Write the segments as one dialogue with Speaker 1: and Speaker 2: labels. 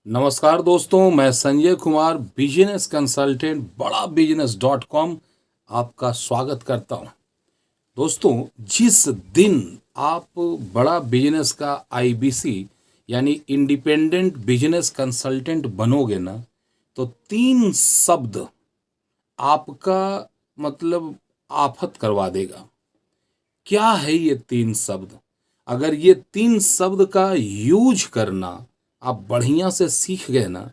Speaker 1: नमस्कार दोस्तों, मैं संजय कुमार बिजनेस कंसल्टेंट बड़ा बिजनेस डॉट कॉम आपका स्वागत करता हूं। दोस्तों, जिस दिन आप बड़ा बिजनेस का आईबीसी यानी इंडिपेंडेंट बिजनेस कंसल्टेंट बनोगे ना, तो तीन शब्द आपका मतलब आफत करवा देगा। क्या है ये तीन शब्द? अगर ये तीन शब्द का यूज करना आप बढ़िया से सीख गए ना,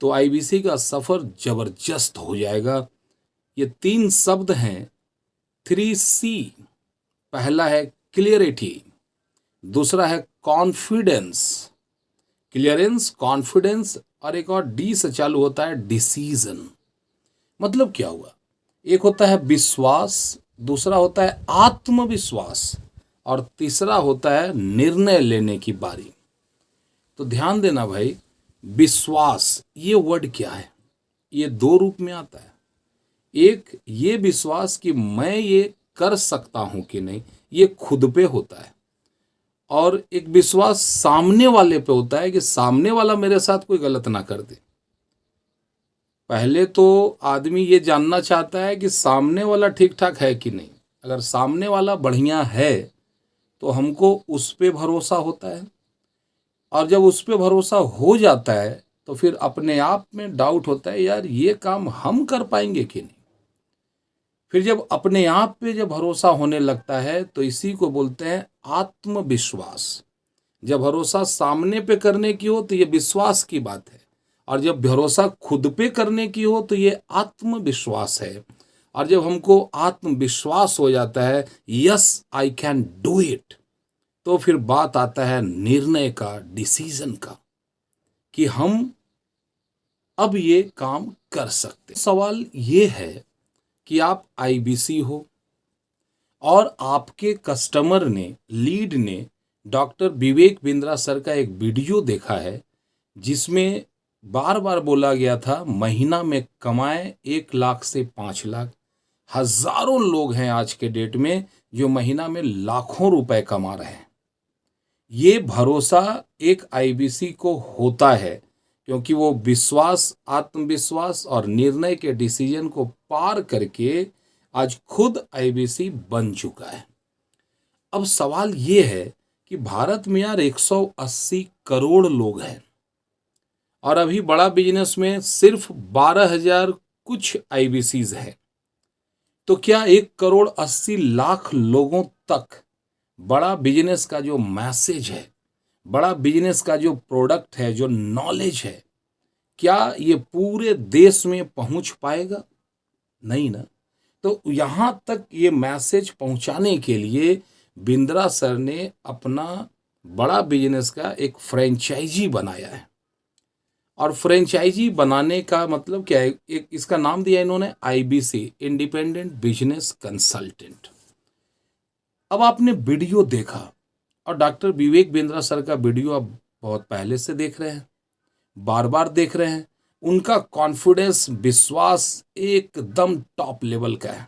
Speaker 1: तो आईबीसी का सफर जबरदस्त हो जाएगा। ये तीन शब्द हैं 3C। पहला है क्लियरिटी, दूसरा है कॉन्फिडेंस, क्लियरेंस, कॉन्फिडेंस, और एक और डी से चालू होता है डिसीजन। मतलब क्या हुआ? एक होता है विश्वास, दूसरा होता है आत्मविश्वास, और तीसरा होता है निर्णय लेने की बारी। तो ध्यान देना भाई, विश्वास ये वर्ड क्या है? ये दो रूप में आता है। एक ये विश्वास कि मैं ये कर सकता हूं कि नहीं, ये खुद पे होता है। और एक विश्वास सामने वाले पे होता है कि सामने वाला मेरे साथ कोई गलत ना कर दे। पहले तो आदमी ये जानना चाहता है कि सामने वाला ठीक ठाक है कि नहीं। अगर सामने वाला बढ़िया है तो हमको उस पे भरोसा होता है, और जब उस पे भरोसा हो जाता है तो फिर अपने आप में डाउट होता है, यार ये काम हम कर पाएंगे कि नहीं। फिर जब अपने आप पे जब भरोसा होने लगता है तो इसी को बोलते हैं आत्मविश्वास। जब भरोसा सामने पे करने की हो तो ये विश्वास की बात है, और जब भरोसा खुद पे करने की हो तो ये आत्मविश्वास है। और जब हमको आत्मविश्वास हो जाता है, yes I can do it, तो फिर बात आता है निर्णय का, डिसीजन का, कि हम अब ये काम कर सकते। सवाल ये है कि आप आईबीसी हो और आपके कस्टमर ने, लीड ने डॉक्टर विवेक बिंद्रा सर का एक वीडियो देखा है, जिसमें बार बार बोला गया था महीना में कमाए 1 लाख से 5 लाख। हजारों लोग हैं आज के डेट में जो महीना में लाखों रुपए कमा रहे हैं। ये भरोसा एक आईबीसी को होता है, क्योंकि वो विश्वास, आत्मविश्वास और निर्णय के डिसीजन को पार करके आज खुद आईबीसी बन चुका है। अब सवाल ये है कि भारत में यार 180 करोड़ लोग हैं, और अभी बड़ा बिजनेस में सिर्फ 12,000 कुछ आईबीसीज हैं। तो क्या 1 करोड़ 80 लाख लोगों तक बड़ा बिजनेस का जो मैसेज है, बड़ा बिजनेस का जो प्रोडक्ट है, जो नॉलेज है, क्या ये पूरे देश में पहुंच पाएगा? नहीं ना। तो यहां तक ये मैसेज पहुंचाने के लिए बिंद्रा सर ने अपना बड़ा बिजनेस का एक फ्रेंचाइजी बनाया है। और फ्रेंचाइजी बनाने का मतलब क्या है? एक इसका नाम दिया इन्होंने आईबीसी, इंडिपेंडेंट बिजनेस कंसल्टेंट। अब आपने वीडियो देखा, और डॉक्टर विवेक बिंद्रा सर का वीडियो आप बहुत पहले से देख रहे हैं, बार बार देख रहे हैं। उनका कॉन्फिडेंस, विश्वास एकदम टॉप लेवल का है।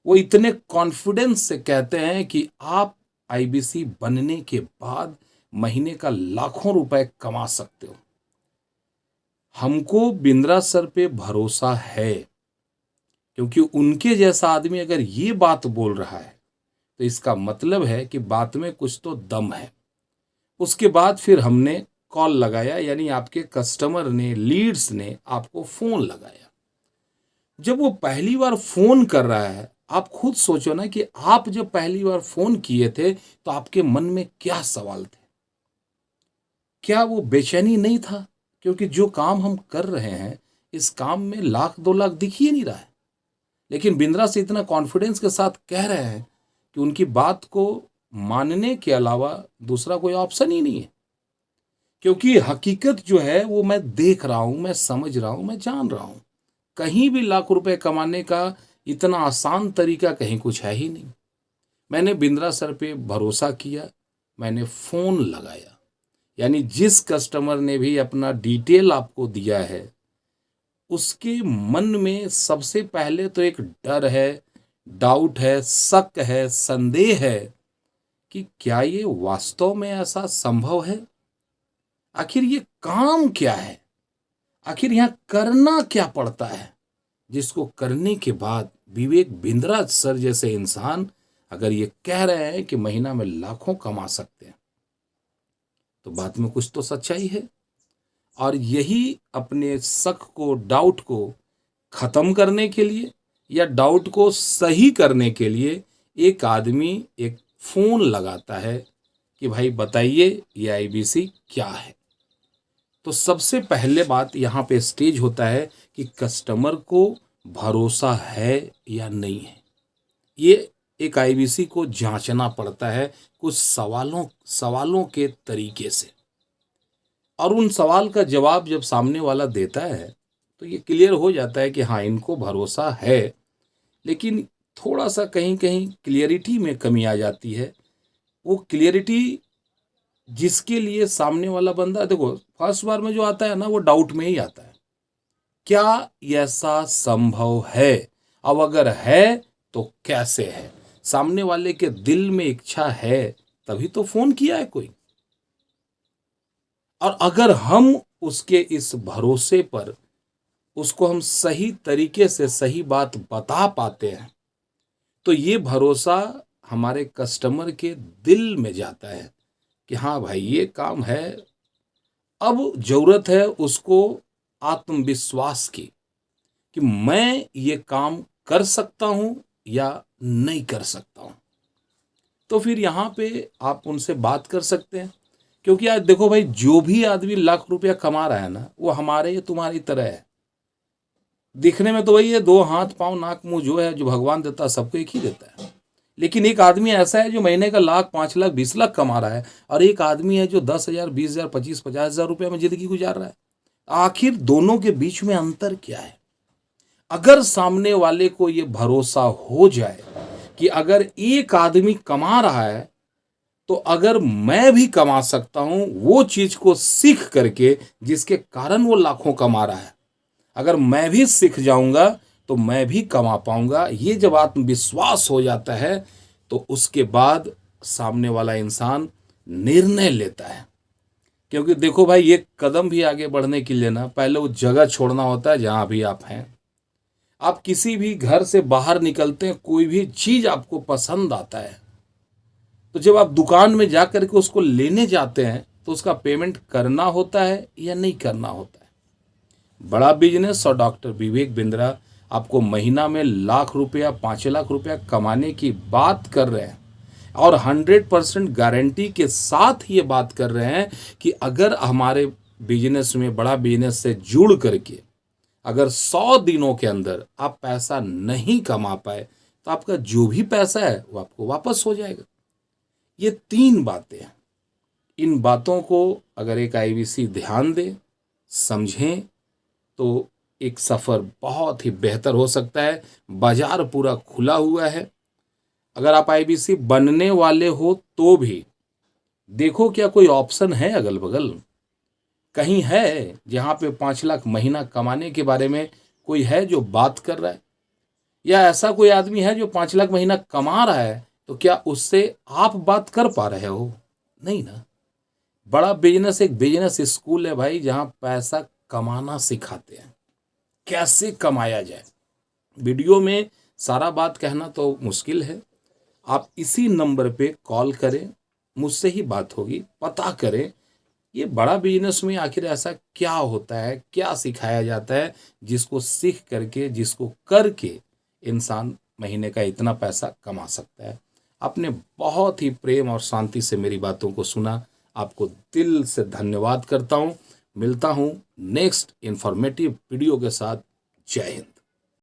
Speaker 1: वो इतने कॉन्फिडेंस से कहते हैं कि आप आईबीसी बनने के बाद महीने का लाखों रुपए कमा सकते हो। हमको बिंद्रा सर पे भरोसा है, क्योंकि उनके जैसा आदमी अगर ये बात बोल रहा है तो इसका मतलब है कि बात में कुछ तो दम है। उसके बाद फिर हमने कॉल लगाया, यानी आपके कस्टमर ने, लीड्स ने आपको फोन लगाया। जब वो पहली बार फोन कर रहा है, आप खुद सोचो ना कि आप जब पहली बार फोन किए थे तो आपके मन में क्या सवाल थे? क्या वो बेचैनी नहीं था? क्योंकि जो काम हम कर रहे हैं, इस काम में 1 लाख 2 लाख दिख ही नहीं रहा है, लेकिन बिंद्रा से इतना कॉन्फिडेंस के साथ कह रहे हैं कि उनकी बात को मानने के अलावा दूसरा कोई ऑप्शन ही नहीं है। क्योंकि हकीकत जो है वो मैं देख रहा हूं, मैं समझ रहा हूं, मैं जान रहा हूं। कहीं भी लाख रुपए कमाने का इतना आसान तरीका कहीं कुछ है ही नहीं। मैंने बिंद्रा सर पे भरोसा किया, मैंने फोन लगाया। यानी जिस कस्टमर ने भी अपना डिटेल आपको दिया है, उसके मन में सबसे पहले तो एक डर है, डाउट है, शक है, संदेह है कि क्या ये वास्तव में ऐसा संभव है? आखिर ये काम क्या है, आखिर यहाँ करना क्या पड़ता है, जिसको करने के बाद विवेक बिंद्रा सर जैसे इंसान अगर ये कह रहे हैं कि महीना में लाखों कमा सकते हैं, तो बात में कुछ तो सच्चाई है। और यही अपने शक को, डाउट को खत्म करने के लिए या डाउट को सही करने के लिए एक आदमी एक फोन लगाता है कि भाई बताइए ये आईबीसी क्या है। तो सबसे पहले बात यहाँ पे स्टेज होता है कि कस्टमर को भरोसा है या नहीं है। ये एक आईबीसी को जांचना पड़ता है कुछ सवालों के तरीके से, और उन सवाल का जवाब जब सामने वाला देता है तो ये क्लियर हो जाता है कि हाँ इनको भरोसा है। लेकिन थोड़ा सा कहीं कहीं क्लियरिटी में कमी आ जाती है। वो क्लियरिटी जिसके लिए सामने वाला बंदा, देखो फर्स्ट बार में जो आता है ना वो डाउट में ही आता है, क्या ऐसा संभव है, अब अगर है तो कैसे है। सामने वाले के दिल में इच्छा है तभी तो फोन किया है कोई। और अगर हम उसके इस भरोसे पर उसको हम सही तरीके से सही बात बता पाते हैं तो ये भरोसा हमारे कस्टमर के दिल में जाता है कि हाँ भाई ये काम है। अब जरूरत है उसको आत्मविश्वास की कि मैं ये काम कर सकता हूं या नहीं कर सकता हूं। तो फिर यहाँ पे आप उनसे बात कर सकते हैं, क्योंकि आज देखो भाई जो भी आदमी लाख रुपया कमा रहा है ना वो हमारे या तुम्हारी तरह है। दिखने में तो वही है, दो हाथ पांव नाक मुंह जो है जो भगवान देता है सबको एक ही देता है। लेकिन एक आदमी ऐसा है जो महीने का लाख, 5 लाख, 20 लाख कमा रहा है, और एक आदमी है जो 10,000, 20,000, 25,000, 50,000 रुपये में जिंदगी गुजार रहा है। आखिर दोनों के बीच में अंतर क्या है? अगर सामने वाले को ये भरोसा हो जाए कि अगर एक आदमी कमा रहा है तो अगर मैं भी कमा सकता हूं वो चीज को सीख करके जिसके कारण वो लाखों कमा रहा है, अगर मैं भी सीख जाऊंगा तो मैं भी कमा पाऊंगा, ये जब आत्मविश्वास हो जाता है तो उसके बाद सामने वाला इंसान निर्णय लेता है। क्योंकि देखो भाई एक कदम भी आगे बढ़ने के लिए ना पहले वो जगह छोड़ना होता है जहां भी आप हैं। आप किसी भी घर से बाहर निकलते हैं, कोई भी चीज आपको पसंद आता है तो जब आप दुकान में जा करके उसको लेने जाते हैं तो उसका पेमेंट करना होता है या नहीं करना होता है। बड़ा बिजनेस और डॉक्टर विवेक बिंद्रा आपको महीना में लाख रुपया, 5 लाख रुपया कमाने की बात कर रहे हैं और 100% गारंटी के साथ ये बात कर रहे हैं कि अगर हमारे बिजनेस में, बड़ा बिजनेस से जुड़ करके अगर 100 दिनों के अंदर आप पैसा नहीं कमा पाए तो आपका जो भी पैसा है वो आपको वापस हो जाएगा। ये 3 बातें हैं। इन बातों को अगर एक आईबीसी ध्यान दे, समझें तो एक सफ़र बहुत ही बेहतर हो सकता है। बाजार पूरा खुला हुआ है। अगर आप आईबीसी बनने वाले हो तो भी देखो क्या कोई ऑप्शन है अगल बगल, कहीं है जहाँ पे 5 लाख महीना कमाने के बारे में कोई है जो बात कर रहा है, या ऐसा कोई आदमी है जो 5 लाख महीना कमा रहा है तो क्या उससे आप बात कर पा रहे हो? नहीं ना। बड़ा बिजनेस एक बिजनेस स्कूल है भाई, जहां पैसा कमाना सिखाते हैं, कैसे कमाया जाए। वीडियो में सारा बात कहना तो मुश्किल है। आप इसी नंबर पे कॉल करें, मुझसे ही बात होगी, पता करें ये बड़ा बिजनेस में आखिर ऐसा क्या होता है, क्या सिखाया जाता है जिसको सीख करके, जिसको करके इंसान महीने का इतना पैसा कमा सकता है। आपने बहुत ही प्रेम और शांति से मेरी बातों को सुना, आपको दिल से धन्यवाद करता हूं। मिलता हूं नेक्स्ट इंफॉर्मेटिव वीडियो के साथ। जय हिंद।